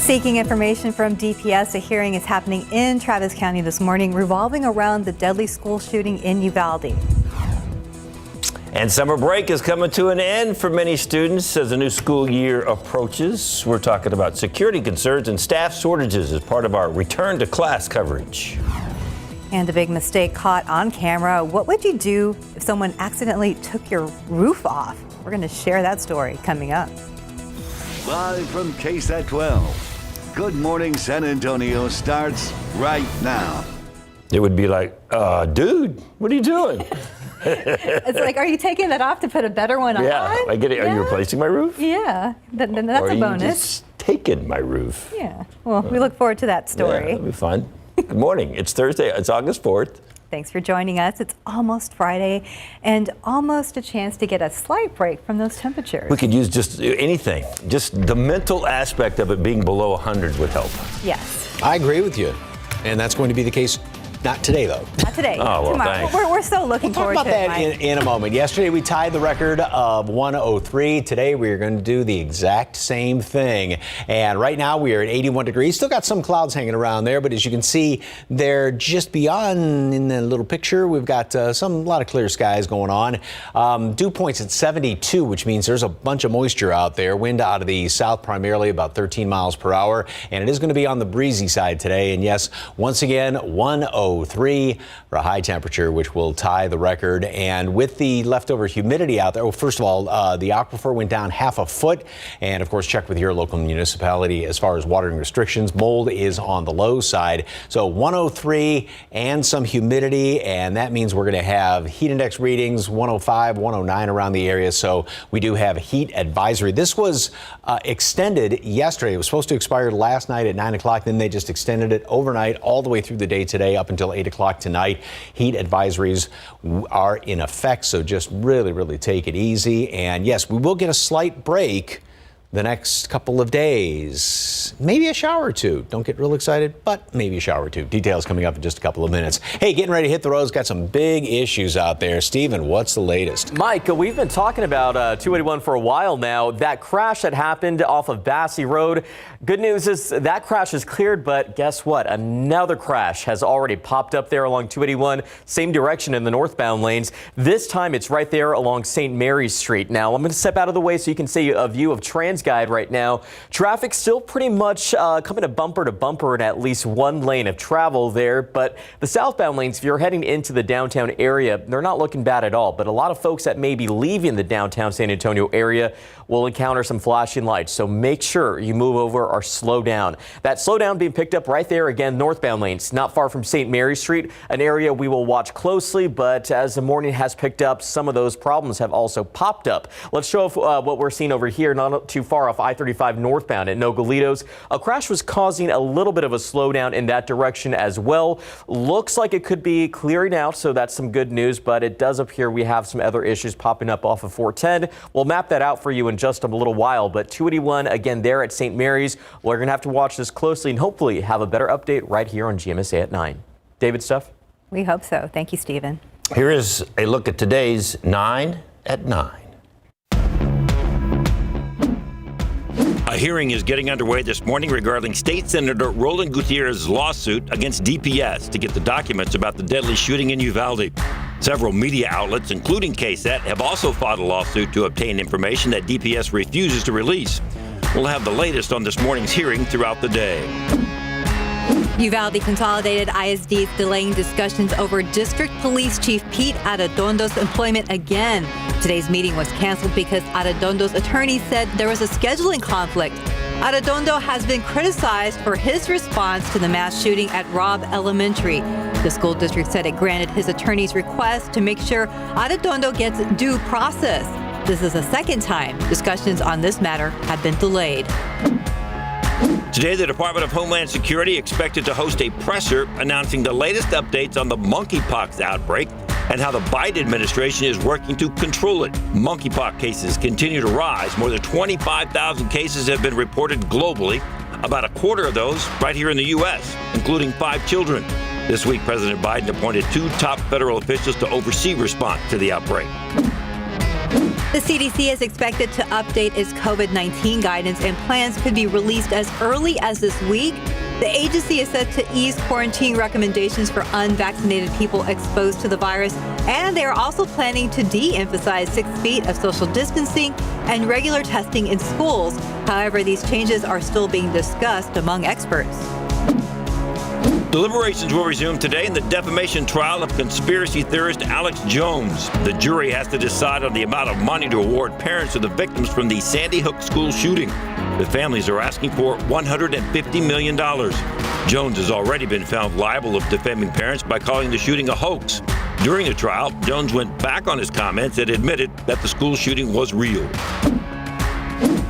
Seeking information from DPS, a hearing is happening in Travis County this morning revolving around the deadly school shooting in Uvalde. And summer break is coming to an end for many students as the new school year approaches. We're talking about security concerns and staff shortages as part of our return to class coverage. And a big mistake caught on camera. What would you do if someone accidentally took your roof off? We're going to share that story coming up. Live from KSAT 12. Good Morning San Antonio starts right now. It would be like, dude, what are you doing? It's like, are you taking that off to put a better one on? Yeah, I get it. Yeah. Are you replacing my roof? Yeah, then that's a bonus. Or are you just taking my roof? Yeah, well, we look forward to that story. Yeah, that'll be fun. Good morning. It's Thursday. It's August 4th. Thanks for joining us. It's almost Friday and almost a chance to get a slight break from those temperatures. We could use just anything. Just the mental aspect of it being below 100 would help. Yes. I agree with you. And that's going to be the case. Not today, though. Not today. Oh, well, tomorrow. thanks. We're so looking forward to it. Talk about that in a moment. Yesterday, we tied the record of 103. Today, we are going to do the exact same thing. And right now, we are at 81 degrees. Still got some clouds hanging around there, but as you can see, they're just beyond in the little picture. We've got a lot of clear skies going on. Dew points at 72, which means there's a bunch of moisture out there. Wind out of the south, primarily about 13 miles per hour. And it is going to be on the breezy side today. And yes, once again, 103. For a high temperature, which will tie the record. And with the leftover humidity out there, well, first of all, the aquifer went down half a foot. And of course, check with your local municipality as far as watering restrictions. Mold is on the low side. So 103 and some humidity. And that means we're going to have heat index readings 105, 109 around the area. So we do have a heat advisory. This was extended yesterday. It was supposed to expire last night at 9 o'clock. Then they just extended it overnight all the way through the day today up until 8 o'clock tonight. Heat advisories are in effect, so just really take it easy. And yes, we will get a slight break the next couple of days. Maybe a shower or two. Don't get real excited, but maybe a shower or two. Details coming up in just a couple of minutes. Hey, getting ready to hit the roads. Got some big issues out there. Steven, what's the latest? Mike, we've been talking about 281 for a while now. That crash that happened off of Bassey Road. Good news is that crash is cleared, but guess what? Another crash has already popped up there along 281, same direction in the northbound lanes. This time it's right there along St. Mary's Street. Now I'm going to step out of the way so you can see a view of TransGuide right now. Traffic still pretty much coming to bumper in at least one lane of travel there, but the southbound lanes, if you're heading into the downtown area, they're not looking bad at all. But a lot of folks that may be leaving the downtown San Antonio area will encounter some flashing lights. So make sure you move over or slow down. That slowdown being picked up right there again, northbound lanes, not far from St. Mary's Street, an area we will watch closely. But as the morning has picked up, some of those problems have also popped up. Let's show off what we're seeing over here, not too far off I-35 northbound at Nogalitos. A crash was causing a little bit of a slowdown in that direction as well. Looks like it could be clearing out, so that's some good news, but it does appear we have some other issues popping up off of 410. We'll map that out for you in just a little while, but 281 again there at St. Mary's. We're going to have to watch this closely and hopefully have a better update right here on GMSA at 9. David, stuff? We hope so. Thank you, Stephen. Here is a look at today's 9 at 9. A hearing is getting underway this morning regarding State Senator Roland Gutierrez's lawsuit against DPS to get the documents about the deadly shooting in Uvalde. Several media outlets, including KSAT, have also filed a lawsuit to obtain information that DPS refuses to release. We'll have the latest on this morning's hearing throughout the day. Uvalde Consolidated ISD is delaying discussions over District Police Chief Pete Arredondo's employment again. Today's meeting was canceled because Arredondo's attorney said there was a scheduling conflict. Arredondo has been criticized for his response to the mass shooting at Robb Elementary. The school district said it granted his attorney's request to make sure Arredondo gets due process. This is the second time discussions on this matter have been delayed. Today, the Department of Homeland Security expected to host a presser announcing the latest updates on the monkeypox outbreak and how the Biden administration is working to control it. Monkeypox cases continue to rise. More than 25,000 cases have been reported globally, about a quarter of those right here in the U.S., including 5 children. This week, President Biden appointed 2 top federal officials to oversee response to the outbreak. The CDC is expected to update its COVID-19 guidance, and plans could be released as early as this week. The agency is set to ease quarantine recommendations for unvaccinated people exposed to the virus, and they are also planning to de-emphasize 6 feet of social distancing and regular testing in schools. However, these changes are still being discussed among experts. Deliberations will resume today in the defamation trial of conspiracy theorist Alex Jones. The jury has to decide on the amount of money to award parents of the victims from the Sandy Hook school shooting. The families are asking for $150 million. Jones has already been found liable of defaming parents by calling the shooting a hoax. During the trial, Jones went back on his comments and admitted that the school shooting was real.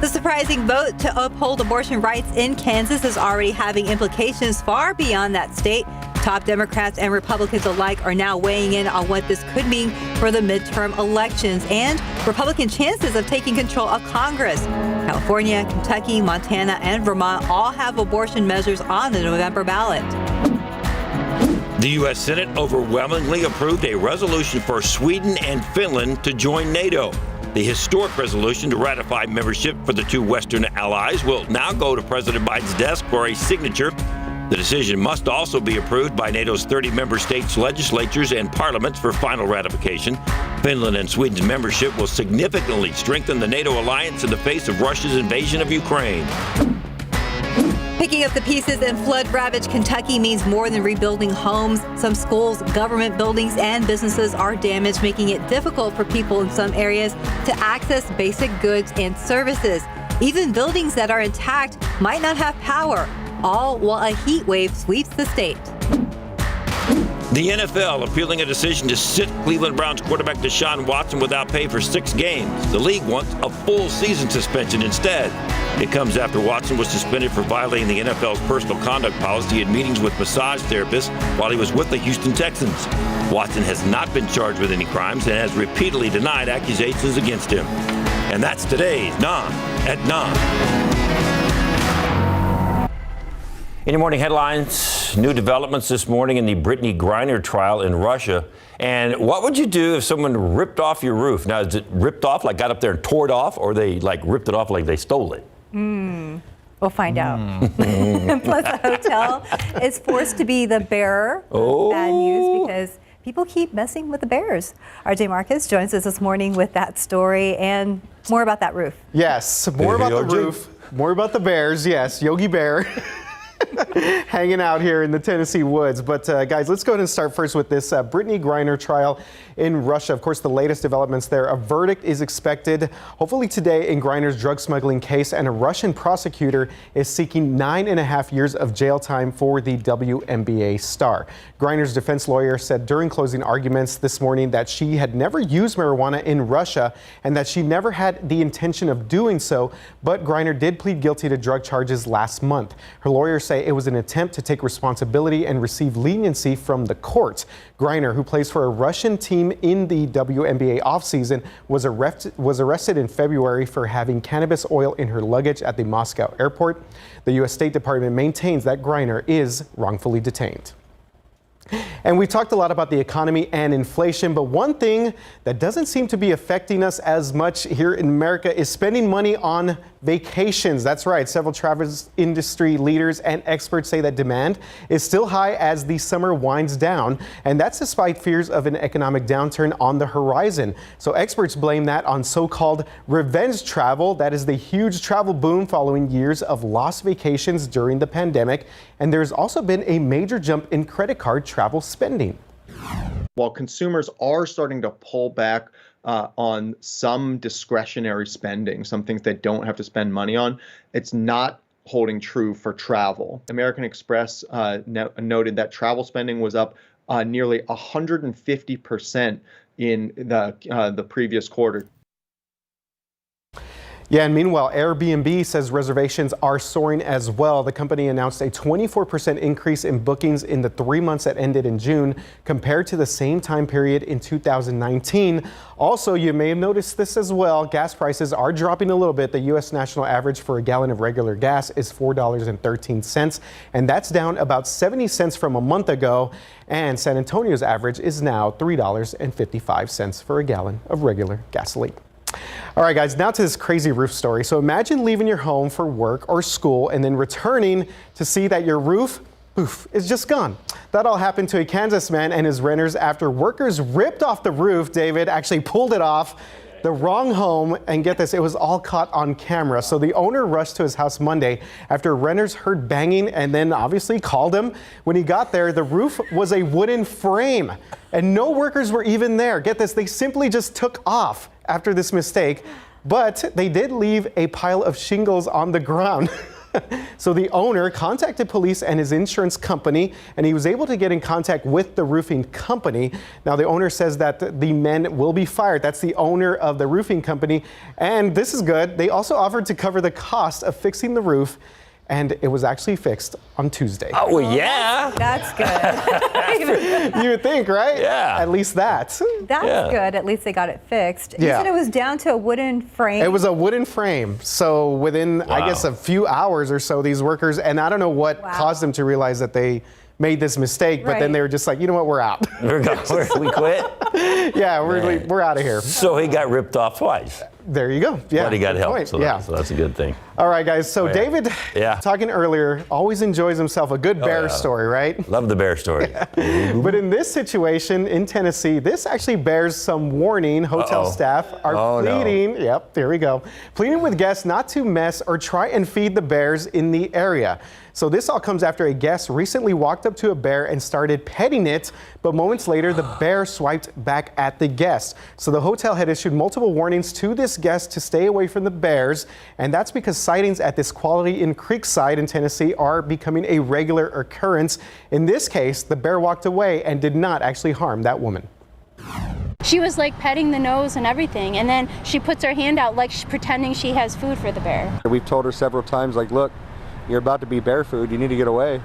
The surprising vote to uphold abortion rights in Kansas is already having implications far beyond that state. Top Democrats and Republicans alike are now weighing in on what this could mean for the midterm elections and Republican chances of taking control of Congress. California, Kentucky, Montana, and Vermont all have abortion measures on the November ballot. The U.S. Senate overwhelmingly approved a resolution for Sweden and Finland to join NATO. The historic resolution to ratify membership for the two Western allies will now go to President Biden's desk for a signature. The decision must also be approved by NATO's 30 member states' legislatures and parliaments for final ratification. Finland and Sweden's membership will significantly strengthen the NATO alliance in the face of Russia's invasion of Ukraine. Picking up the pieces in flood-ravaged Kentucky means more than rebuilding homes. Some schools, government buildings, and businesses are damaged, making it difficult for people in some areas to access basic goods and services. Even buildings that are intact might not have power, all while a heat wave sweeps the state. The NFL appealing a decision to sit Cleveland Browns quarterback Deshaun Watson without pay for 6 games. The league wants a full season suspension instead. It comes after Watson was suspended for violating the NFL's personal conduct policy at meetings with massage therapists while he was with the Houston Texans. Watson has not been charged with any crimes and has repeatedly denied accusations against him. And that's today's 9 at 9. In your morning headlines, new developments this morning in the Britney Griner trial in Russia. And what would you do if someone ripped off your roof? Now, is it ripped off, like got up there and tore it off, or they like ripped it off like they stole it? We'll find out. Plus, the hotel is forced to be the bearer of bad news because people keep messing with the bears. RJ Marcus joins us this morning with that story and more about that roof. Yes, more about the roof, more about the bears. Yes, Yogi Bear. Hanging out here in the Tennessee woods. But guys, let's go ahead and start first with this Britney Griner trial in Russia. Of course, the latest developments there. A verdict is expected hopefully today in Griner's drug smuggling case, and a Russian prosecutor is seeking 9.5 years of jail time for the WNBA star. Griner's defense lawyer said during closing arguments this morning that she had never used marijuana in Russia and that she never had the intention of doing so, but Griner did plead guilty to drug charges last month. Her lawyers say it was an attempt to take responsibility and receive leniency from the court. Griner, who plays for a Russian team in the WNBA offseason, was arrested in February for having cannabis oil in her luggage at the Moscow airport. The U.S. State Department maintains that Griner is wrongfully detained. And we talked a lot about the economy and inflation, but one thing that doesn't seem to be affecting us as much here in America is spending money on vacations. That's right. Several travel industry leaders and experts say that demand is still high as the summer winds down, and that's despite fears of an economic downturn on the horizon. So experts blame that on so-called revenge travel. That is the huge travel boom following years of lost vacations during the pandemic. And there's also been a major jump in credit card travel spending. While consumers are starting to pull back on some discretionary spending, some things they don't have to spend money on, it's not holding true for travel. American Express noted that travel spending was up nearly 150% in the previous quarter. Yeah, and meanwhile, Airbnb says reservations are soaring as well. The company announced a 24% increase in bookings in the 3 months that ended in June compared to the same time period in 2019. Also, you may have noticed this as well. Gas prices are dropping a little bit. The U.S. national average for a gallon of regular gas is $4.13, and that's down about 70 cents from a month ago. And San Antonio's average is now $3.55 for a gallon of regular gasoline. All right, guys, now to this crazy roof story. So imagine leaving your home for work or school and then returning to see that your roof, poof, is just gone. That all happened to a Kansas man and his renters after workers ripped off the roof. David actually pulled it off the wrong home, and get this, it was all caught on camera. So the owner rushed to his house Monday after renters heard banging and then obviously called him. When he got there, the roof was a wooden frame and no workers were even there. Get this, they simply just took off after this mistake, but they did leave a pile of shingles on the ground. So the owner contacted police and his insurance company, and he was able to get in contact with the roofing company. Now the owner says that the men will be fired. That's the owner of the roofing company. And this is good. They also offered to cover the cost of fixing the roof, and it was actually fixed on Tuesday. Oh, well, yeah. That's good. You would think, right? Yeah. At least that. That's good. At least they got it fixed. Yeah. You said it was down to a wooden frame. It was a wooden frame. So within, I guess, a few hours or so, these workers, and I don't know what caused them to realize that they made this mistake, but then they were just like, you know what, we're out. We quit? Yeah, we're out of here. So he got ripped off twice. There you go. Yeah, but he got help, point. so that's a good thing. All right, guys. So David, Yeah. talking earlier, always enjoys himself a good bear story, right? Love the bear story. But in this situation in Tennessee, this actually bears some warning. Hotel staff are pleading. Yep, there we go. Pleading with guests not to mess or try and feed the bears in the area. So this all comes after a guest recently walked up to a bear and started petting it, but moments later the bear swiped back at the guest. So the hotel had issued multiple warnings to this guest to stay away from the bears, and that's because sightings at this Quality Inn Creekside in Tennessee are becoming a regular occurrence. In this case, the bear walked away and did not actually harm that woman. She was like petting the nose and everything, and then she puts her hand out like she's pretending she has food for the bear. We've told her several times, like, look, you're about to be bear food, you need to get away.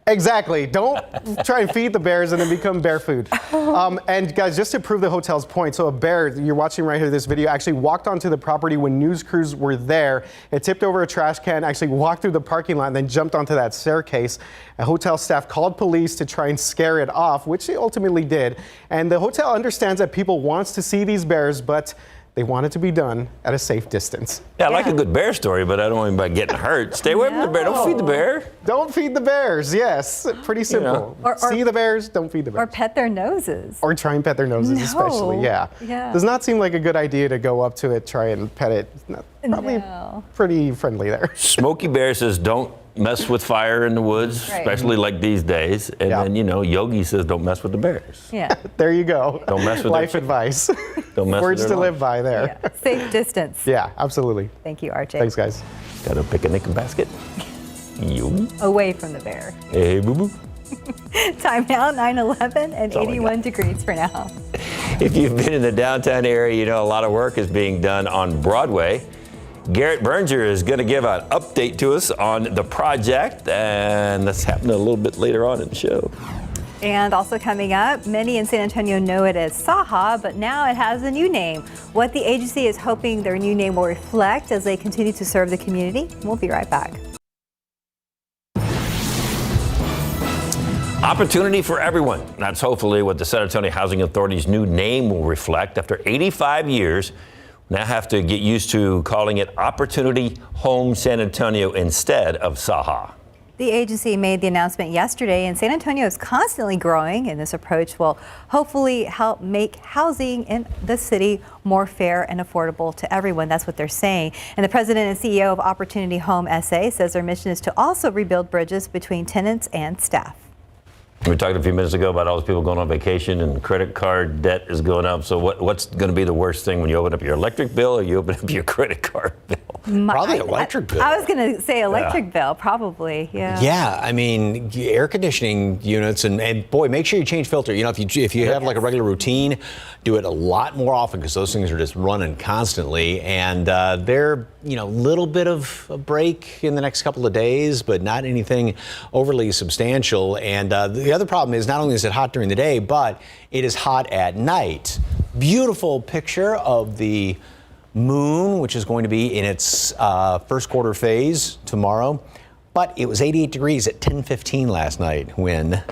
Exactly. Don't try and feed the bears and then become bear food. And guys, just to prove the hotel's point, so a bear, you're watching right here, this video, actually walked onto the property when news crews were there. It tipped over a trash can, actually walked through the parking lot, and then jumped onto that staircase. A hotel staff called police to try and scare it off, which they ultimately did. And the hotel understands that people want to see these bears, but they want it to be done at a safe distance. Yeah, I like a good bear story, but I don't want anybody getting hurt. Stay away from the bear. Don't feed the bear. Don't feed the bears. Yes, pretty simple. Or see the bears, don't feed the bears. Or pet their noses. Or try and pet their noses, especially. Yeah. Does not seem like a good idea to go up to it, try and pet it. Probably pretty friendly there. Smokey Bear says don't mess with fire in the woods, especially like these days. And then, Yogi says don't mess with the bears. Yeah. There you go. Don't mess with life advice. Don't mess Words with to live by there. Yeah. Safe distance. Yeah, absolutely. Thank you, RJ. Thanks, guys. Got a picnic basket. Yogi. Away from the bear. Hey, boo-boo. Time now, 9:11 and 81 degrees for now. If you've been in the downtown area, you know a lot of work is being done on Broadway. Garrett Berger is going to give an update to us on the project, and that's happening a little bit later on in the show. And also coming up, many in San Antonio know it as SAHA, but now it has a new name. What the agency is hoping their new name will reflect as they continue to serve the community. We'll be right back. Opportunity for everyone. That's hopefully what the San Antonio Housing Authority's new name will reflect. After 85 years, now have to get used to calling it Opportunity Home San Antonio instead of SAHA. The agency made the announcement yesterday, and San Antonio is constantly growing, and this approach will hopefully help make housing in the city more fair and affordable to everyone. That's what they're saying. And the president and CEO of Opportunity Home SA says their mission is to also rebuild bridges between tenants and staff. We talked a few minutes ago about all those people going on vacation and credit card debt is going up. So what's going to be the worst thing when you open up your electric bill or you open up your credit card bill? Probably electric bill. I was going to say electric bill, probably. Yeah, I mean, air conditioning units and boy, make sure you change filter. You know, if you have like a regular routine, do it a lot more often because those things are just running constantly. And they're, little bit of a break in the next couple of days, but not anything overly substantial. And the other problem is not only is it hot during the day, but it is hot at night. Beautiful picture of the moon, which is going to be in its first quarter phase tomorrow. But it was 88 degrees at 10:15 last night when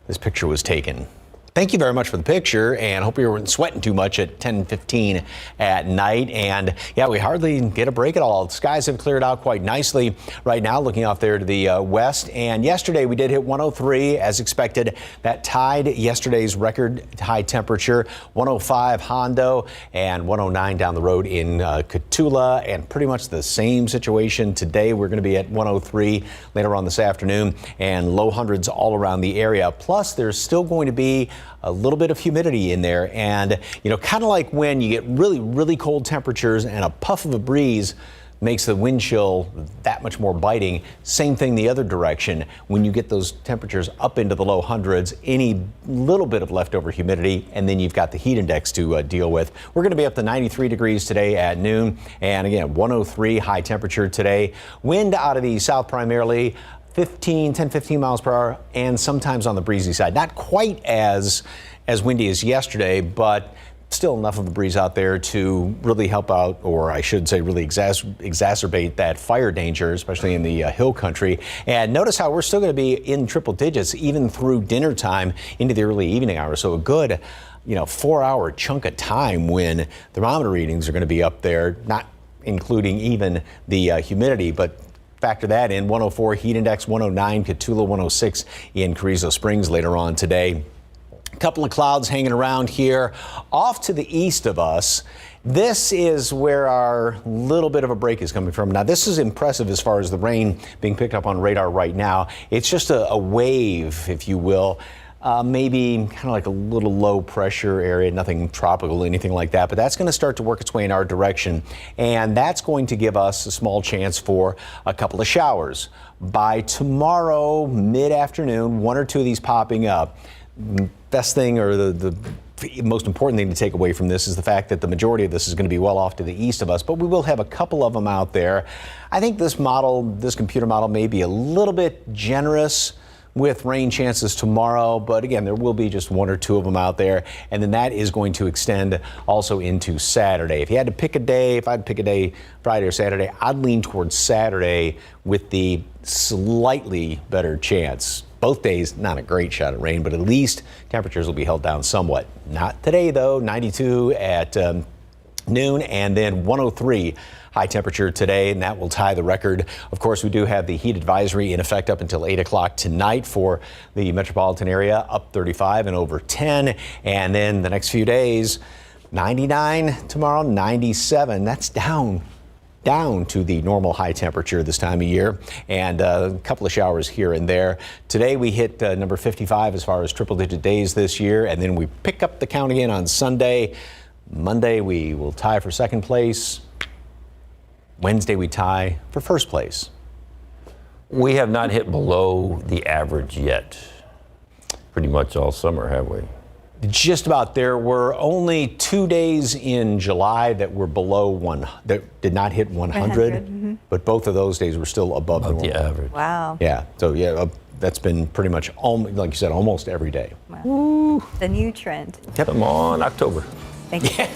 this picture was taken. Thank you very much for the picture, and hope you weren't sweating too much at 10:15 at night. And yeah, we hardly get a break at all. The skies have cleared out quite nicely right now, looking off there to the west. And yesterday we did hit 103 as expected. That tied yesterday's record high temperature, 105 Hondo and 109 down the road in Cotulla. And pretty much the same situation today. We're going to be at 103 later on this afternoon, and low hundreds all around the area. Plus, there's still going to be a little bit of humidity in there, and kind of like when you get really, really cold temperatures and a puff of a breeze makes the wind chill that much more biting. Same thing the other direction. When you get those temperatures up into the low hundreds, any little bit of leftover humidity, and then you've got the heat index to deal with. We're going to be up to 93 degrees today at noon, and again 103 high temperature today. Wind out of the south primarily. 10-15 miles per hour, and sometimes on the breezy side. Not quite as windy as yesterday, but still enough of a breeze out there to really help out, or I should say really exacerbate that fire danger, especially in the hill country. And notice how we're still going to be in triple digits even through dinner time into the early evening hours. So a good 4-hour chunk of time when thermometer readings are going to be up there, not including even the humidity, but factor that in. 104 heat index, 109 Cotulla, 106 in Carrizo Springs later on today. A couple of clouds hanging around here off to the east of us. This is where our little bit of a break is coming from. Now, this is impressive as far as the rain being picked up on radar right now. It's just a wave, if you will. Maybe kind of like a little low pressure area, nothing tropical, anything like that, but that's going to start to work its way in our direction, and that's going to give us a small chance for a couple of showers. By tomorrow, mid-afternoon, one or two of these popping up. Best thing, or the most important thing to take away from this, is the fact that the majority of this is going to be well off to the east of us, but we will have a couple of them out there. I think this computer model may be a little bit generous with rain chances tomorrow, but again, there will be just one or two of them out there, and then that is going to extend also into Saturday. If you had to pick a day, if I'd pick a day, Friday or Saturday, I'd lean towards Saturday with the slightly better chance. Both days, not a great shot at rain, but at least temperatures will be held down somewhat. Not today, though. 92 at noon, and then 103 high temperature today, and that will tie the record. Of course, we do have the heat advisory in effect up until 8 o'clock tonight for the metropolitan area, up 35 and over 10. And then the next few days, 99 tomorrow, 97. That's down to the normal high temperature this time of year, and a couple of showers here and there. Today we hit number 55 as far as triple digit days this year, and then we pick up the count again on Sunday. Monday we will tie for second place. Wednesday we tie for first place. We have not hit below the average yet. Pretty much all summer, have we? Just about. There were only 2 days in July that were below one, that did not hit 100, but both of those days were still above the average. Wow. Yeah. So yeah, that's been pretty much, like you said, almost every day. Wow. The new trend. Come on, October. Thank you.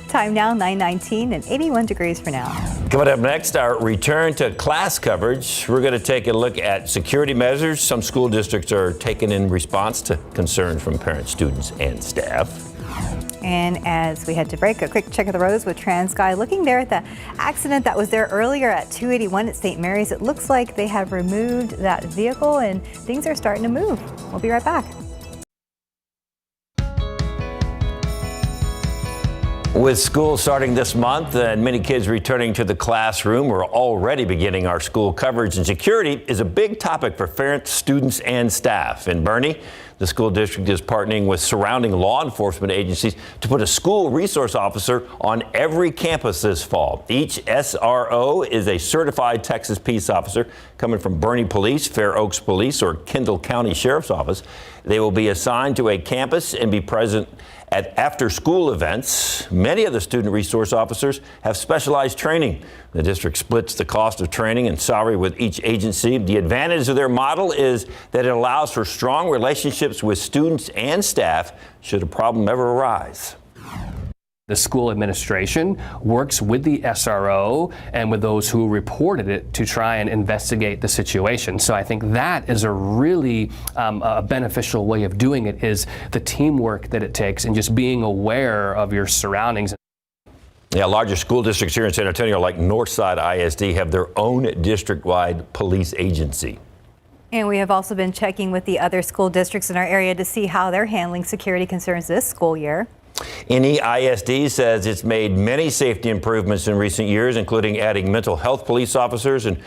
Time now, 9:19 and 81 degrees for now. Coming up next, our return to class coverage. We're going to take a look at security measures some school districts are taking in response to concerns from parents, students, and staff. And as we head to break, a quick check of the roads with TransSky. Looking there at the accident that was there earlier at 281 at St. Mary's, it looks like they have removed that vehicle and things are starting to move. We'll be right back. With school starting this month and many kids returning to the classroom, we're already beginning our school coverage, and security is a big topic for parents, students, and staff. In Boerne, the school district is partnering with surrounding law enforcement agencies to put a school resource officer on every campus this fall. Each SRO is a certified Texas peace officer coming from Boerne Police, Fair Oaks Police, or Kendall County Sheriff's Office. They will be assigned to a campus and be present at after-school events. Many of the student resource officers have specialized training. The district splits the cost of training and salary with each agency. The advantage of their model is that it allows for strong relationships with students and staff should a problem ever arise. The school administration works with the SRO and with those who reported it to try and investigate the situation. So I think that is a really a beneficial way of doing it, is the teamwork that it takes and just being aware of your surroundings. Yeah, larger school districts here in San Antonio, like Northside ISD, have their own district-wide police agency. And we have also been checking with the other school districts in our area to see how they're handling security concerns this school year. NEISD says it's made many safety improvements in recent years, including adding mental health police officers and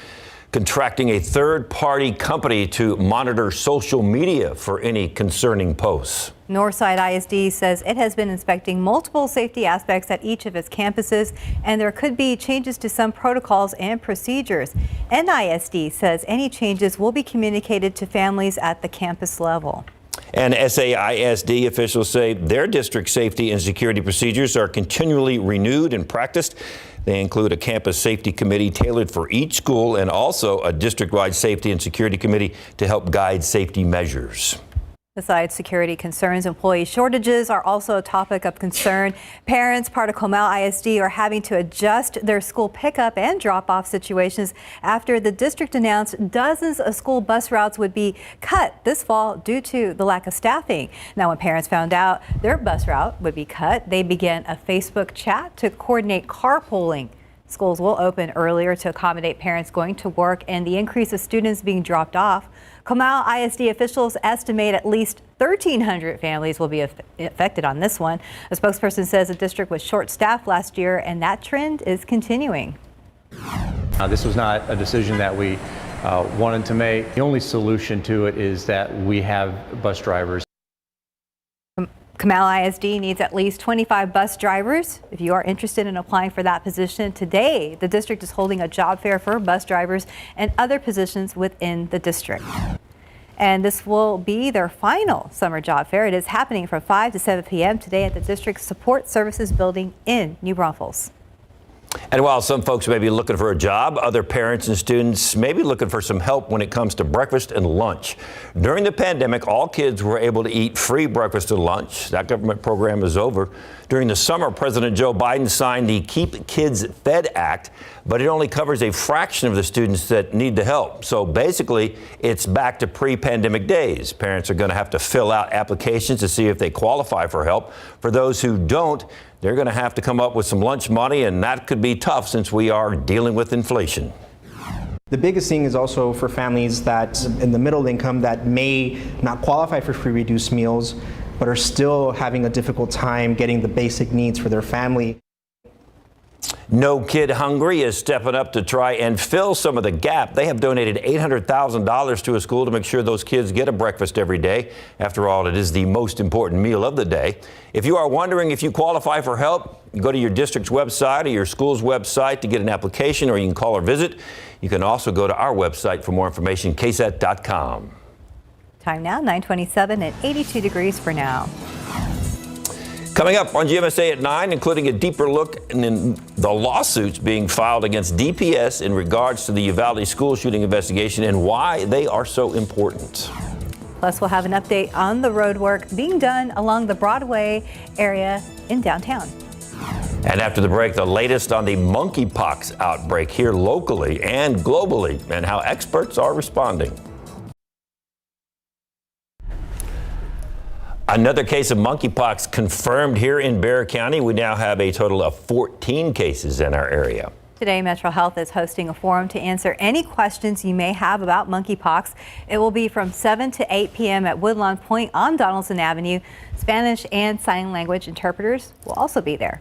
contracting a third-party company to monitor social media for any concerning posts. Northside ISD says it has been inspecting multiple safety aspects at each of its campuses, and there could be changes to some protocols and procedures. NISD says any changes will be communicated to families at the campus level. And SAISD officials say their district safety and security procedures are continually renewed and practiced. They include a campus safety committee tailored for each school and also a district-wide safety and security committee to help guide safety measures. Besides security concerns, employee shortages are also a topic of concern. Parents, part of Comal ISD, are having to adjust their school pickup and drop-off situations after the district announced dozens of school bus routes would be cut this fall due to the lack of staffing. Now, when parents found out their bus route would be cut, they began a Facebook chat to coordinate carpooling. Schools will open earlier to accommodate parents going to work and the increase of students being dropped off. Comal ISD officials estimate at least 1,300 families will be affected on this one. A spokesperson says the district was short-staffed last year, and that trend is continuing. This was not a decision that we wanted to make. The only solution to it is that we have bus drivers. Comal ISD needs at least 25 bus drivers. If you are interested in applying for that position today, the district is holding a job fair for bus drivers and other positions within the district. And this will be their final summer job fair. It is happening from 5 to 7 p.m. today at the district's Support Services building in New Braunfels. And while some folks may be looking for a job, other parents and students may be looking for some help when it comes to breakfast and lunch. During the pandemic, all kids were able to eat free breakfast and lunch. That government program is over. During the summer, President Joe Biden signed the Keep Kids Fed Act, but it only covers a fraction of the students that need the help. So basically, it's back to pre-pandemic days. Parents are going to have to fill out applications to see if they qualify for help. For those who don't, they're going to have to come up with some lunch money, and that could be tough since we are dealing with inflation. The biggest thing is also for families that in the middle income that may not qualify for free reduced meals, but are still having a difficult time getting the basic needs for their family. No Kid Hungry is stepping up to try and fill some of the gap. They have donated $800,000 to a school to make sure those kids get a breakfast every day. After all, it is the most important meal of the day. If you are wondering if you qualify for help, go to your district's website or your school's website to get an application, or you can call or visit. You can also go to our website for more information, KSAT.com. Time now, 9:27 and 82 degrees for now. Coming up on GMSA at 9, including a deeper look in the lawsuits being filed against DPS in regards to the Uvalde school shooting investigation and why they are so important. Plus, we'll have an update on the road work being done along the Broadway area in downtown. And after the break, the latest on the monkeypox outbreak here locally and globally and how experts are responding. Another case of monkeypox confirmed here in Bexar County. We now have a total of 14 cases in our area. Today, Metro Health is hosting a forum to answer any questions you may have about monkeypox. It will be from 7 to 8 p.m. at Woodlawn Point on Donaldson Avenue. Spanish and sign language interpreters will also be there.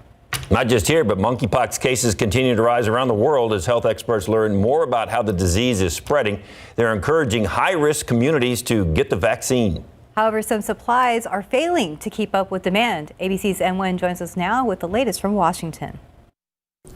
Not just here, but monkeypox cases continue to rise around the world as health experts learn more about how the disease is spreading. They're encouraging high-risk communities to get the vaccine. However, some supplies are failing to keep up with demand. ABC's Nguyen joins us now with the latest from Washington.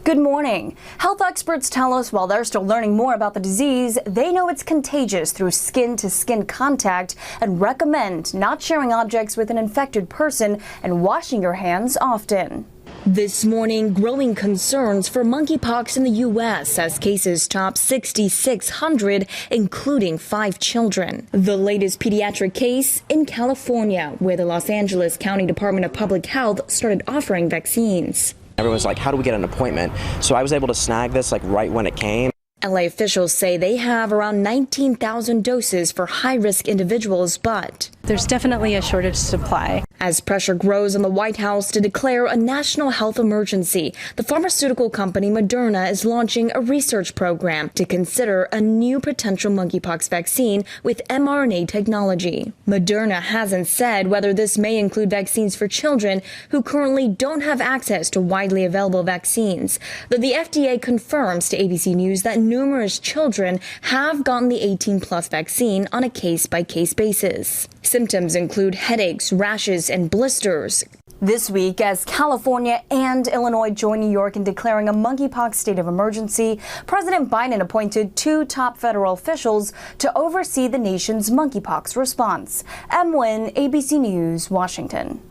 Good morning. Health experts tell us while they're still learning more about the disease, they know it's contagious through skin-to-skin contact and recommend not sharing objects with an infected person and washing your hands often. This morning, growing concerns for monkeypox in the U.S. as cases top 6,600, including 5 children. The latest pediatric case in California, where the Los Angeles County Department of Public Health started offering vaccines. Everyone's like, how do we get an appointment? So I was able to snag this like right when it came. LA officials say they have around 19,000 doses for high-risk individuals, but there's definitely a shortage supply. As pressure grows on the White House to declare a national health emergency, the pharmaceutical company Moderna is launching a research program to consider a new potential monkeypox vaccine with mRNA technology. Moderna hasn't said whether this may include vaccines for children who currently don't have access to widely available vaccines, though the FDA confirms to ABC News that numerous children have gotten the 18-plus vaccine on a case-by-case basis. Symptoms include headaches, rashes, and blisters. This week, as California and Illinois join New York in declaring a monkeypox state of emergency, President Biden appointed 2 top federal officials to oversee the nation's monkeypox response. M. Nguyen, ABC News, Washington.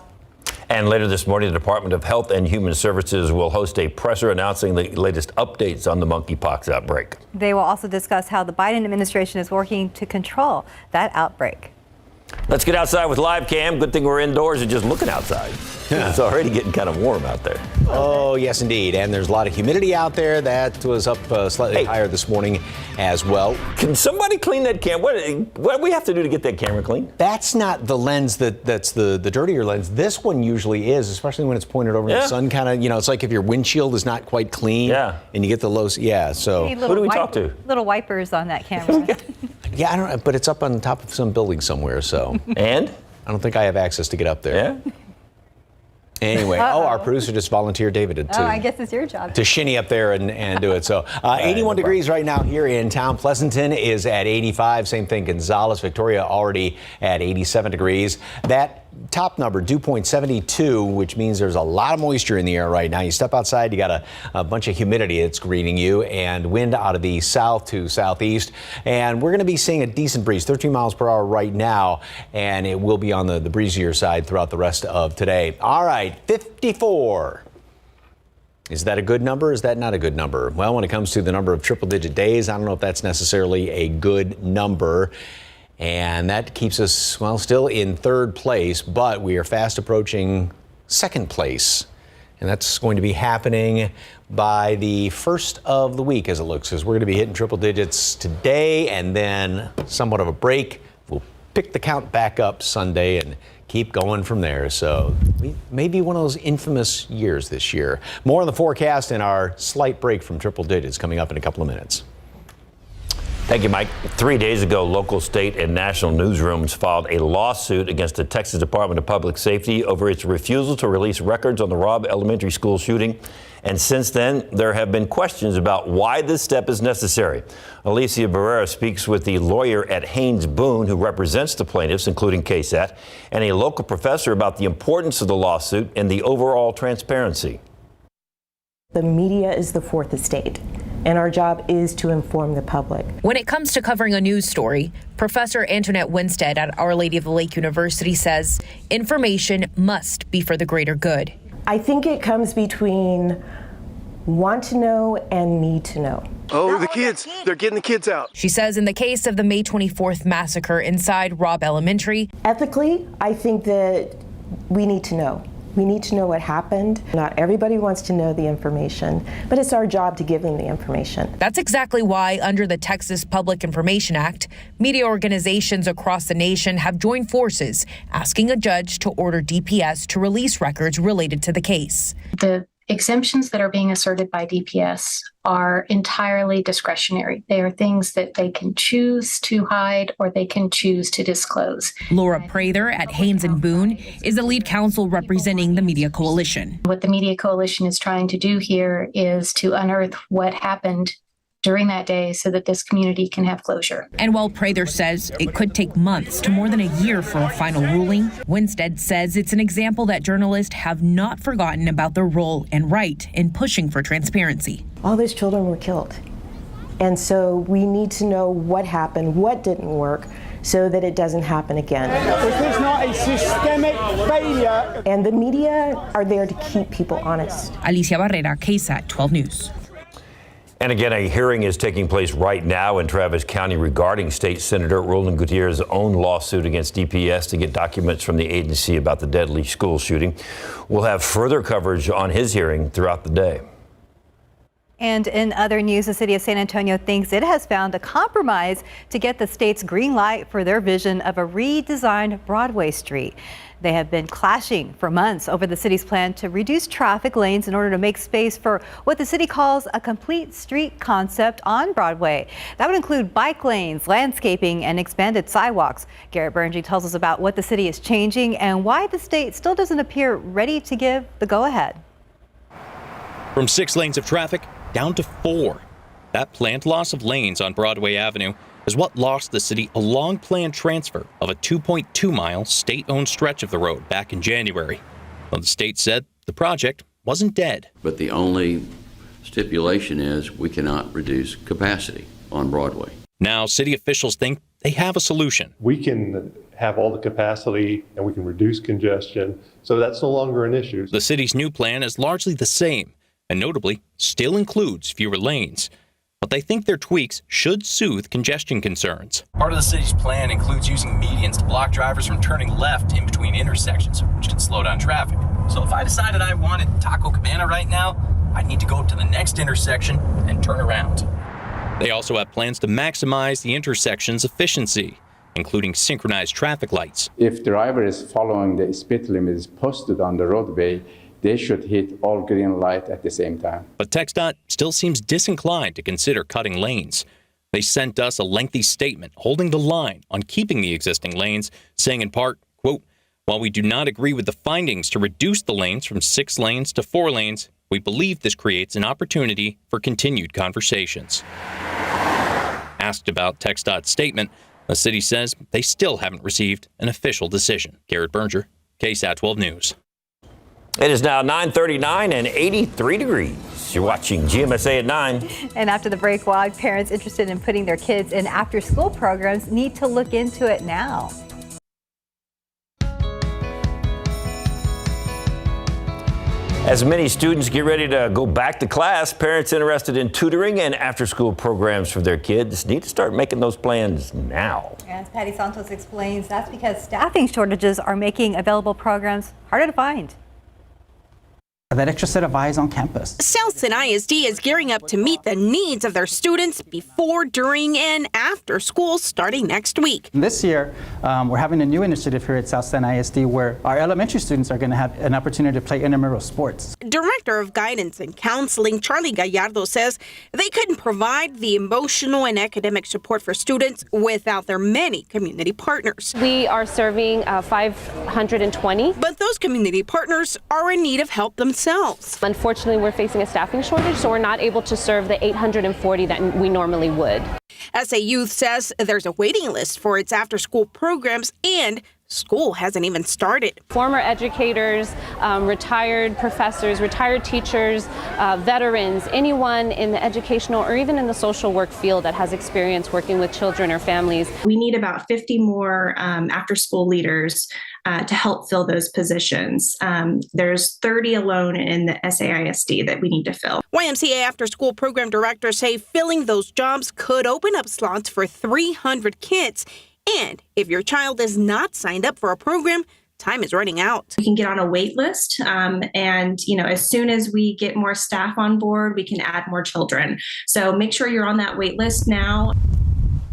And later this morning, the Department of Health and Human Services will host a presser announcing the latest updates on the monkeypox outbreak. They will also discuss how the Biden administration is working to control that outbreak. Let's get outside with live cam. Good thing we're indoors and just looking outside. It's already getting kind of warm out there. Oh, yes, indeed. And there's a lot of humidity out there. That was up slightly higher this morning as well. Can somebody clean that camera? What do we have to do to get that camera clean? That's not the lens that's the dirtier lens. This one usually is, especially when it's pointed over the sun. Kind of, it's like if your windshield is not quite clean. Yeah. And you get the low. Yeah. So who do we talk to? Little wipers on that camera. Yeah, I don't know, but it's up on top of some building somewhere. So. And? I don't think I have access to get up there. Yeah. Anyway, our producer just volunteered David to, I guess it's your job. to shinny up there and do it. So 81 degrees right now here in town. Pleasanton is at 85. Same thing, Gonzales, Victoria already at 87 degrees. That top number, dew point 72, which means there's a lot of moisture in the air right now. You step outside, you got a bunch of humidity that's greeting you and wind out of the south to southeast. And we're going to be seeing a decent breeze, 13 miles per hour right now, and it will be on the breezier side throughout the rest of today. All right, 54. Is that a good number? Is that not a good number? Well, when it comes to the number of triple-digit days, I don't know if that's necessarily a good number. And that keeps us, well, still in third place, but we are fast approaching second place. And that's going to be happening by the first of the week, as it looks, as we're going to be hitting triple digits today and then somewhat of a break. We'll pick the count back up Sunday and keep going from there. So maybe one of those infamous years this year. More on the forecast and our slight break from triple digits coming up in a couple of minutes. Thank you, Mike. 3 days ago, local, state, and national newsrooms filed a lawsuit against the Texas Department of Public Safety over its refusal to release records on the Robb Elementary School shooting. And since then, there have been questions about why this step is necessary. Alicia Barrera speaks with the lawyer at Haynes Boone, who represents the plaintiffs, including KSAT, and a local professor about the importance of the lawsuit and the overall transparency. The media is the fourth estate, and our job is to inform the public. When it comes to covering a news story, Professor Antoinette Winstead at Our Lady of the Lake University says information must be for the greater good. I think it comes between want to know and need to know. Oh, the kids. They're getting the kids out. She says in the case of the May 24th massacre inside Robb Elementary, ethically, I think that we need to know. We need to know what happened. Not everybody wants to know the information, but it's our job to give them the information. That's exactly why, under the Texas Public Information Act, media organizations across the nation have joined forces, asking a judge to order DPS to release records related to the case. The exemptions that are being asserted by DPS are entirely discretionary. They are things that they can choose to hide or they can choose to disclose. Laura Prather at Haynes and Boone is the lead counsel representing the Media Coalition. What the Media Coalition is trying to do here is to unearth what happened during that day so that this community can have closure. And while Prather says it could take months to more than a year for a final ruling, Winstead says it's an example that journalists have not forgotten about their role and right in pushing for transparency. All those children were killed. And so we need to know what happened, what didn't work, so that it doesn't happen again. There's not a systemic failure. And the media are there to keep people honest. Alicia Barrera, KSAT 12 News. And again, a hearing is taking place right now in Travis County regarding State Senator Roland Gutierrez's own lawsuit against DPS to get documents from the agency about the deadly school shooting. We'll have further coverage on his hearing throughout the day. And in other news, the city of San Antonio thinks it has found a compromise to get the state's green light for their vision of a redesigned Broadway street. They have been clashing for months over the city's plan to reduce traffic lanes in order to make space for what the city calls a complete street concept on Broadway. That would include bike lanes, landscaping, and expanded sidewalks. Garrett Berngy tells us about what the city is changing and why the state still doesn't appear ready to give the go-ahead. From 6 lanes of traffic down to 4. That planned loss of lanes on Broadway Avenue is what lost the city a long planned transfer of a 2.2-mile state-owned stretch of the road back in January. Well, the state said the project wasn't dead. But the only stipulation is we cannot reduce capacity on Broadway. Now, city officials think they have a solution. We can have all the capacity and we can reduce congestion, so that's no longer an issue. The city's new plan is largely the same, and notably still includes fewer lanes. But they think their tweaks should soothe congestion concerns. Part of the city's plan includes using medians to block drivers from turning left in between intersections, which can slow down traffic. So if I decided I wanted Taco Cabana right now, I'd need to go up to the next intersection and turn around. They also have plans to maximize the intersection's efficiency, including synchronized traffic lights. If the driver is following the speed limit posted on the roadway, they should hit all green light at the same time. But TxDOT still seems disinclined to consider cutting lanes. They sent us a lengthy statement holding the line on keeping the existing lanes, saying in part, quote, "While we do not agree with the findings to reduce the lanes from 6 lanes to 4 lanes, we believe this creates an opportunity for continued conversations." Asked about TxDOT's statement, the city says they still haven't received an official decision. Garrett Berger, KSAT 12 News. It is now 9:39 and 83 degrees. You're watching GMSA at 9. And after the break, why parents interested in putting their kids in after-school programs need to look into it now. As many students get ready to go back to class, parents interested in tutoring and after-school programs for their kids need to start making those plans now. As Patty Santos explains, that's because staffing shortages are making available programs harder to find. That extra set of eyes on campus. South San ISD is gearing up to meet the needs of their students before, during, and after school starting next week. This year, we're having a new initiative here at South San ISD where our elementary students are going to have an opportunity to play intramural sports. Director of Guidance and Counseling, Charlie Gallardo, says they couldn't provide the emotional and academic support for students without their many community partners. We are serving 520. But those community partners are in need of help themselves. Unfortunately, we're facing a staffing shortage, so we're not able to serve the 840 that we normally would. SA Youth says there's a waiting list for its after-school programs, and school hasn't even started. Former educators, retired professors, retired teachers, veterans, anyone in the educational or even in the social work field that has experience working with children or families. We need about 50 more after-school leaders to help fill those positions. There's 30 alone in the SAISD that we need to fill. YMCA after-school program directors say filling those jobs could open up slots for 300 kids. And if your child is not signed up for a program, time is running out. We can get on a wait list, and as soon as we get more staff on board, we can add more children. So make sure you're on that wait list now.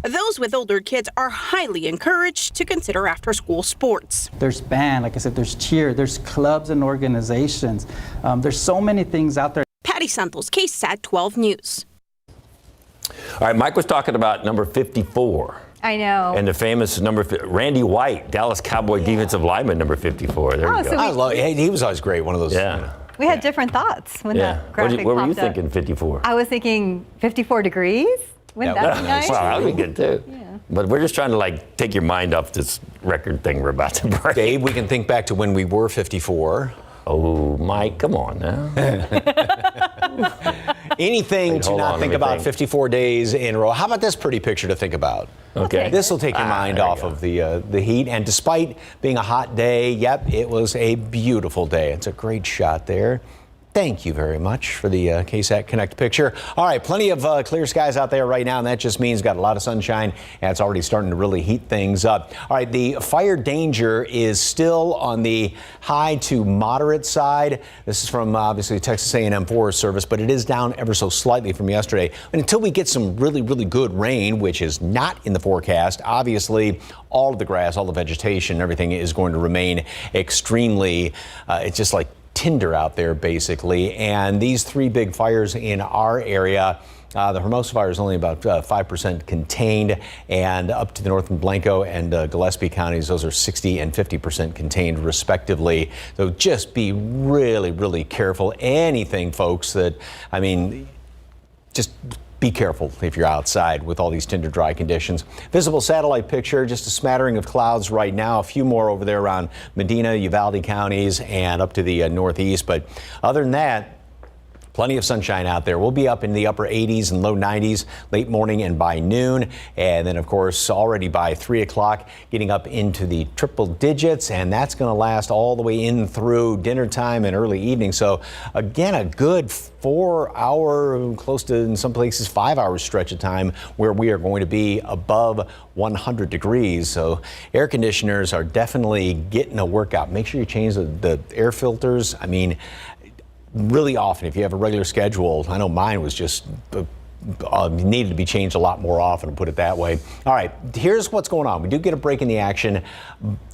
Those with older kids are highly encouraged to consider after-school sports. There's band, like I said, there's cheer, there's clubs and organizations. There's so many things out there. Patty Santos, KSAT 12 News. All right, Mike was talking about number 54. I know. And the famous Randy White, Dallas Cowboy defensive lineman, number 54. There you go. He was always great, one of those. Yeah. We had different thoughts when that graphic popped up. What were you thinking, 54? I was thinking 54 degrees. Wouldn't that be nice? Well, that would be good, too. Yeah. But we're just trying to, take your mind off this record thing we're about to break. Dave, we can think back to when we were 54. Oh, Mike, come on now. anything to hold not on, think let me about think. 54 days in a row. How about this pretty picture to think about? Okay. This will take your mind off of the heat. And despite being a hot day, yep, it was a beautiful day. It's a great shot there. Thank you very much for the KSAT Connect picture. All right, plenty of clear skies out there right now, and that just means got a lot of sunshine, and it's already starting to really heat things up. All right, the fire danger is still on the high to moderate side. This is from obviously Texas A&M Forest Service, but it is down ever so slightly from yesterday. And until we get some really, really good rain, which is not in the forecast, obviously all of the grass, all the vegetation, everything is going to remain extremely, it's just like tinder out there basically. And these three big fires in our area, the Hermosa fire is only about 5% contained, and up to the north in Blanco and Gillespie counties, those are 60 and 50% contained respectively. So just be really, really careful. Anything, folks, that, I mean, just be careful if you're outside with all these tinder dry conditions. Visible satellite picture, just a smattering of clouds right now. A few more over there around Medina, Uvalde counties and up to the northeast. But other than that, plenty of sunshine out there. We'll be up in the upper 80s and low 90s late morning and by noon. And then, of course, already by 3 o'clock, getting up into the triple digits. And that's going to last all the way in through dinner time and early evening. So, again, a good 4-hour, close to in some places 5-hour stretch of time where we are going to be above 100 degrees. So air conditioners are definitely getting a workout. Make sure you change the air filters. I mean, really often, if you have a regular schedule. I know mine was just needed to be changed a lot more often, put it that way. All right, here's what's going on. We do get a break in the action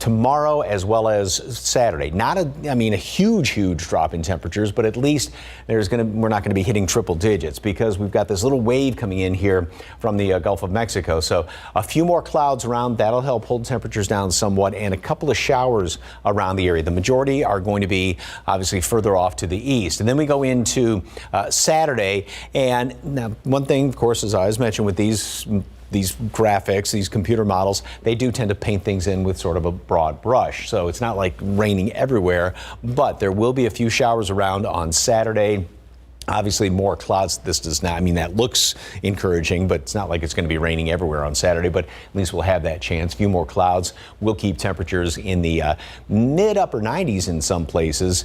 tomorrow as well as Saturday. Not a huge drop in temperatures, but at least we're not going to be hitting triple digits because we've got this little wave coming in here from the Gulf of Mexico. So a few more clouds around, that'll help hold temperatures down somewhat, and a couple of showers around the area. The majority are going to be obviously further off to the east. And then we go into Saturday, and now one thing, of course, as I was mentioned with these graphics, these computer models, they do tend to paint things in with sort of a broad brush. So it's not like raining everywhere, but there will be a few showers around on Saturday. Obviously more clouds. This does not, I mean, that looks encouraging, but it's not like it's going to be raining everywhere on Saturday, but at least we'll have that chance. A few more clouds will keep temperatures in the mid upper 90s in some places.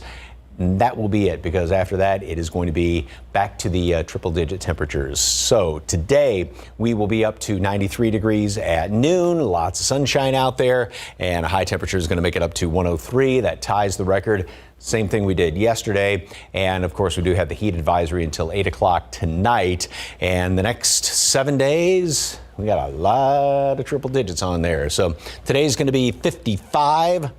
That will be it, because after that it is going to be back to the triple digit temperatures. So today we will be up to 93 degrees at noon, lots of sunshine out there, and a high temperature is going to make it up to 103. That ties the record. Same thing we did yesterday. And of course we do have the heat advisory until 8 o'clock tonight. And the next 7 days, we got a lot of triple digits on there. So today's going to be 55.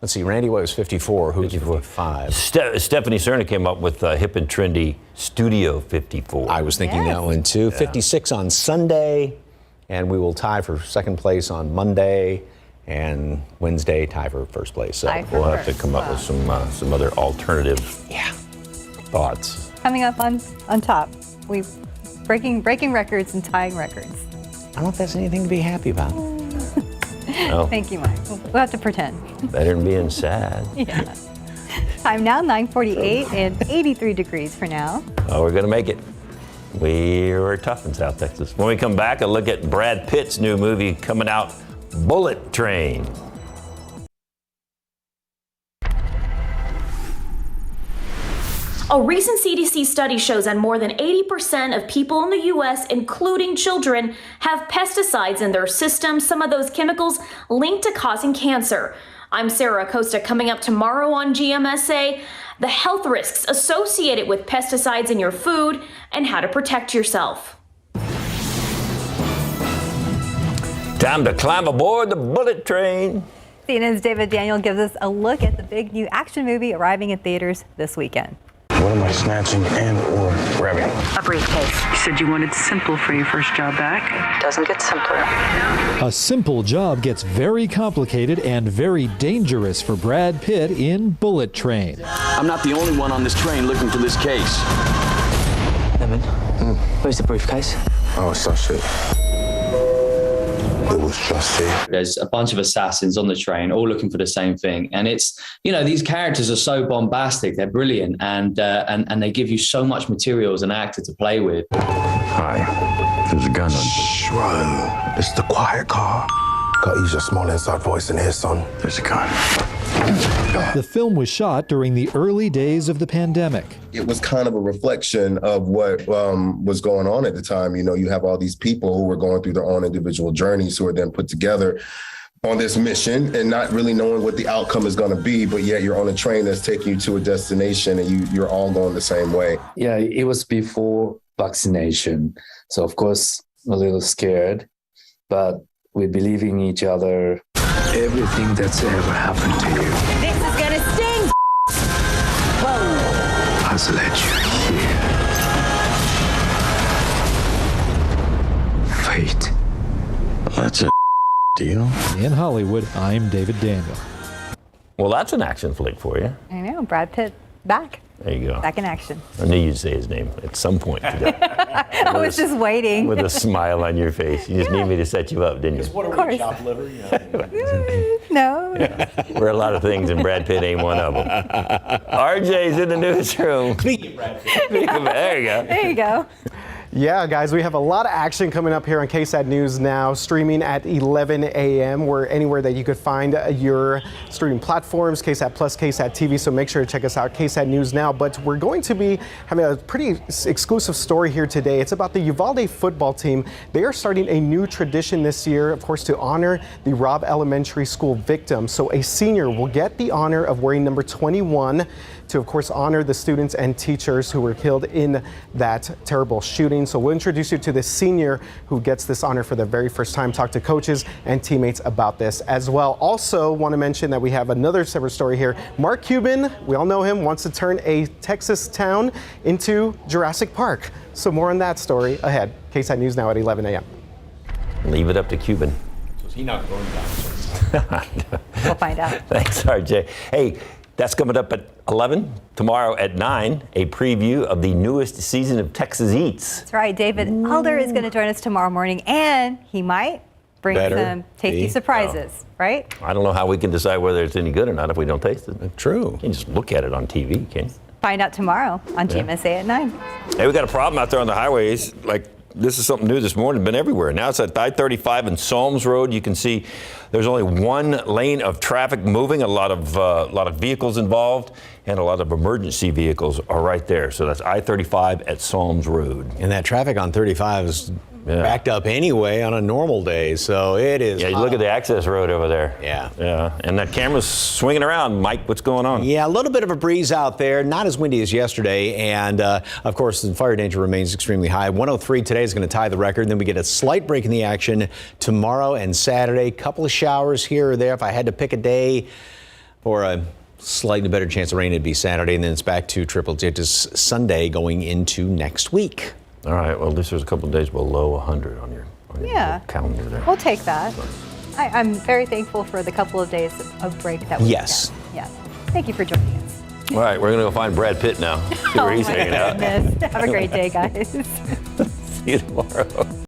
Let's see, Randy, what was 54? Who's 55? Stephanie Cerna came up with hip and trendy Studio 54. I was thinking that one too. Yeah. 56 on Sunday, and we will tie for second place on Monday, and Wednesday tie for first place. So we'll have to come up with some other alternative thoughts. Coming up on top, we're breaking records and tying records. I don't know if that's anything to be happy about. No. Thank you, Mike. We'll have to pretend. Better than being sad. Yeah. Time now, 9:48 and 83 degrees for now. Oh, we're going to make it. We're tough in South Texas. When we come back, a look at Brad Pitt's new movie coming out, Bullet Train. A recent CDC study shows that more than 80% of people in the U.S., including children, have pesticides in their system, some of those chemicals linked to causing cancer. I'm Sarah Acosta. Coming up tomorrow on GMSA, the health risks associated with pesticides in your food and how to protect yourself. Time to climb aboard the bullet train. CNN's David Daniel gives us a look at the big new action movie arriving in theaters this weekend. What am I snatching and or grabbing? A briefcase. You said you wanted simple for your first job back. Doesn't get simpler. A simple job gets very complicated and very dangerous for Brad Pitt in Bullet Train. I'm not the only one on this train looking for this case. Evan, where's the briefcase? Oh, so shit. It was just here. There's a bunch of assassins on the train, all looking for the same thing. And it's, these characters are so bombastic. They're brilliant. And they give you so much material as an actor to play with. Hi, there's a gun on you. Bro, it's the quiet car. Gotta use your small inside voice in here, son. There's a gun. The film was shot during the early days of the pandemic. It was kind of a reflection of what was going on at the time. You have all these people who were going through their own individual journeys who are then put together on this mission and not really knowing what the outcome is going to be, but yet you're on a train that's taking you to a destination and you're all going the same way. Yeah, it was before vaccination. So of course, a little scared, but we believe in each other. Everything that's ever happened to you This is gonna sting! Whoa! has led you here. Fate. That's a deal. In Hollywood, I'm David Daniel. Well, that's an action flick for you. I know, Brad Pitt back. There you go. Back in action. I knew you'd say his name at some point today. I was just waiting. With a smile on your face. You just need me to set you up, didn't you? What are we, chopped liver? No. We're a lot of things, and Brad Pitt ain't one of them. RJ's in the newsroom. Speaking of Brad Pitt. There you go. There you go. Yeah, guys, we have a lot of action coming up here on KSAT News Now, streaming at 11 a.m. We're anywhere that you could find your streaming platforms, KSAT Plus, KSAT TV, so make sure to check us out, KSAT News Now. But we're going to be having a pretty exclusive story here today. It's about the Uvalde football team. They are starting a new tradition this year, of course, to honor the Robb Elementary School victim. So a senior will get the honor of wearing number 21 to, of course, honor the students and teachers who were killed in that terrible shooting. So we'll introduce you to the senior who gets this honor for the very first time, talk to coaches and teammates about this as well. Also want to mention that we have another separate story here. Mark Cuban, we all know him, wants to turn a Texas town into Jurassic Park. So more on that story ahead. KSAT News Now at 11 a.m. Leave it up to Cuban. Was he not going down? We'll find out. Thanks, RJ. Hey, that's coming up at 11. Tomorrow at 9, a preview of the newest season of Texas Eats. That's right. David Elder is going to join us tomorrow morning, and he might bring some tasty surprises, right? I don't know how we can decide whether it's any good or not if we don't taste it. True. You can just look at it on TV, can you? Find out tomorrow on GMSA at 9. Hey, we got a problem out there on the highways. This is something new this morning, been everywhere. Now it's at I-35 and Psalms Road. You can see there's only one lane of traffic moving, a lot of vehicles involved, and a lot of emergency vehicles are right there. So that's I-35 at Psalms Road. And that traffic on 35 is backed up anyway on a normal day, so it is. Yeah, you look at the access road over there. Yeah. And that camera's swinging around. Mike, what's going on? Yeah, a little bit of a breeze out there, not as windy as yesterday, and of course the fire danger remains extremely high. 103 today is going to tie the record, then we get a slight break in the action tomorrow and Saturday. Couple of showers here or there. If I had to pick a day for a slightly better chance of rain, it'd be Saturday, and then it's back to triple digits Sunday going into next week. All right, well, this is a couple of days below 100 on your calendar there. We'll take that. I'm very thankful for the couple of days of break that we had. Yes. Thank you for joining us. All right, we're going to go find Brad Pitt now. See where he's hanging out. Have a great day, guys. See you tomorrow.